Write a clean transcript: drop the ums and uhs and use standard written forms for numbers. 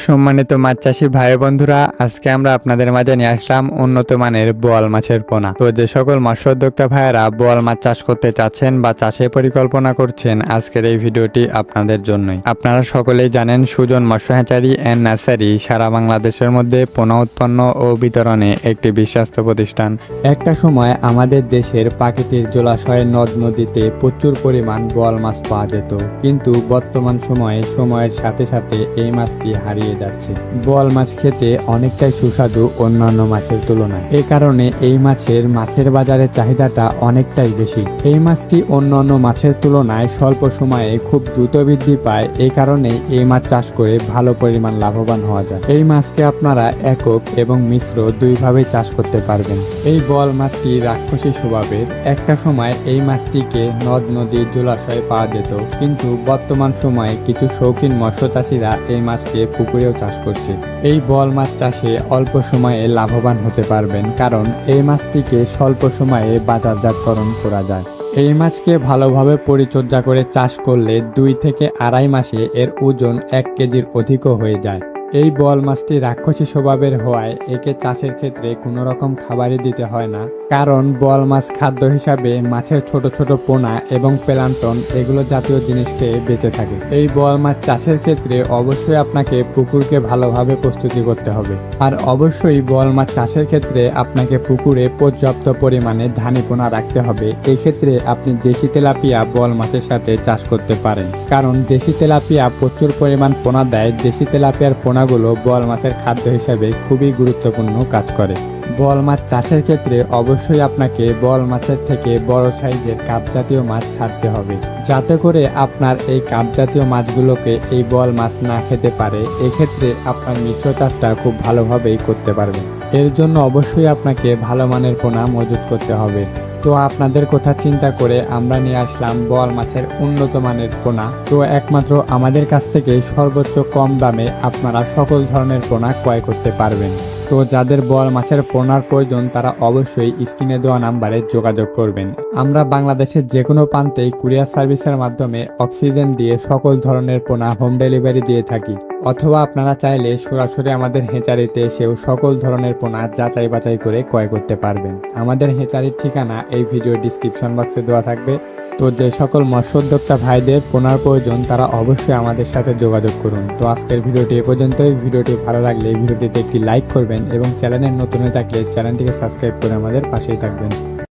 সম্মানিত মাছ চাষী ভাই বন্ধুরা, আজকে আমরা আপনাদের মাঝে নিয়ে আসলাম উন্নত মানের বোয়াল মাছের পোনা। তো যে সকল মৎস্য উদ্যোক্তা ভাইয়েরা বোয়াল মাছ চাষ করতে চাচ্ছেন বা চাষের পরিকল্পনা করছেন, আজকের এই ভিডিওটি আপনাদের জন্যই। আপনারা সকলেই জানেন সুজন মৎস্য হ্যাচারি অ্যান্ড নার্সারি সারা বাংলাদেশের মধ্যে পোনা উৎপন্ন ও বিতরণে একটি বিশ্বস্ত প্রতিষ্ঠান। একটা সময় আমাদের দেশের প্রাকৃতিক জলাশয়ের নদ নদীতে প্রচুর পরিমাণ বোয়াল মাছ পাওয়া যেত, কিন্তু বর্তমান সময়ের সাথে সাথে এই মাছটি হারিয়ে যাচ্ছে। বোয়াল মাছ খেতে অনেকটাই সুস্বাদু অন্যান্য মাছের তুলনায়। এই কারণে এই মাছের বাজারে চাহিদাটা অনেকটাই বেশি। এই মাছটি অন্যান্য মাছের তুলনায় স্বল্প সময়ে খুব দ্রুত বৃদ্ধি পায়। এই কারণে এই মাছ চাষ করে ভালো পরিমাণ লাভবান হওয়া যায়। এই মাছকে আপনারা একক এবং মিশ্র দুইভাবেই চাষ করতে পারবেন। এই বোয়াল মাছটি রাক্ষসী স্বভাবের। একটা সময় এই মাছটিকে নদ নদীর জলাশয়ে পাওয়া যেত, কিন্তু বর্তমান সময়ে কিছু শৌখিন মৎস্য চাষীরা এই মাছকে পুকুরেও চাষ করছে। এই বোয়াল মাছ চাষে অল্প সময়ে লাভবান হতে পারবেন, কারণ এই মাছটিকে স্বল্প সময়ে বাজারজাতকরণ করা যায়। এই মাছকে ভালোভাবে পরিচর্যা করে চাষ করলে 2 থেকে আড়াই মাসে এর ওজন 1 কেজির অধিকও হয়ে যায়। এই বোয়াল মাছটি রাক্ষসী স্বভাবের হওয়ায় একে চাষের ক্ষেত্রে কোনো রকম খাবারই দিতে হয় না, কারণ বোয়াল মাছ খাদ্য হিসাবে মাছের ছোট ছোট পোনা এবং প্লাঙ্কটন এগুলো জাতীয় জিনিস খেয়ে বেঁচে থাকে। এই বোয়াল মাছ চাষের ক্ষেত্রে অবশ্যই আপনাকে পুকুরকে ভালোভাবে প্রস্তুতি করতে হবে। আর অবশ্যই বোয়াল মাছ চাষের ক্ষেত্রে আপনাকে পুকুরে পর্যাপ্ত পরিমাণে ধানি পোনা রাখতে হবে। এই ক্ষেত্রে আপনি দেশি তেলাপিয়া বোয়াল মাছের সাথে চাষ করতে পারেন, কারণ দেশি তেলাপিয়া প্রচুর পরিমাণ পোনা দেয়। দেশি তেলাপিয়ার পোনাগুলো বোয়াল মাছের খাদ্য হিসাবে খুবই গুরুত্বপূর্ণ কাজ করে। বোয়াল মাছ চাষের ক্ষেত্রে অবশ্যই আপনাকে বোয়াল মাছের থেকে বড় সাইজের কাপ জাতীয় মাছ ছাড়তে হবে, যাতে করে আপনার এই কাপ জাতীয় মাছগুলোকে এই বোয়াল মাছ না খেতে পারে। এক্ষেত্রে আপনার মিশ্র চাষটা খুব ভালোভাবেই করতে পারবেন। এর জন্য অবশ্যই আপনাকে ভালো মানের পোনা মজুত করতে হবে। তো আপনাদের কথা চিন্তা করে আমরা নিয়ে আসলাম বোয়াল মাছের উন্নত মানের পোনা। তো একমাত্র আমাদের কাছ থেকে সর্বোচ্চ কম দামে আপনারা সকল ধরনের পোনা ক্রয় করতে পারবেন। তো যাদের বোয়াল মাছের পোনার প্রয়োজন তারা অবশ্যই স্ক্রিনে দেওয়া নাম্বারে যোগাযোগ করবেন। আমরা বাংলাদেশের যে কোনো প্রান্তেই কুরিয়ার সার্ভিসের মাধ্যমে অক্সিজেন দিয়ে সকল ধরনের পোনা হোম ডেলিভারি দিয়ে থাকি, অথবা আপনারা চাইলে সরাসরি আমাদের হেঁচারিতে এসেও সকল ধরনের পোনা যাচাই বাছাই করে ক্রয় করতে পারবেন। আমাদের হেঁচারির ঠিকানা এই ভিডিও ডিসক্রিপশন বক্সে দেওয়া থাকবে। তো যে সকল মৎস্য উদ্যোক্তা ভাইদের পোনার প্রয়োজন তারা অবশ্যই আমাদের সাথে যোগাযোগ করুন। তো আজকের ভিডিওটি এ পর্যন্তই। ভিডিওটি ভালো লাগলে ভিডিওটিতে একটি লাইক করবেন এবং চ্যানেলের নতুন হয়ে থাকলে চ্যানেলটিকে সাবস্ক্রাইব করে আমাদের পাশেই থাকবেন।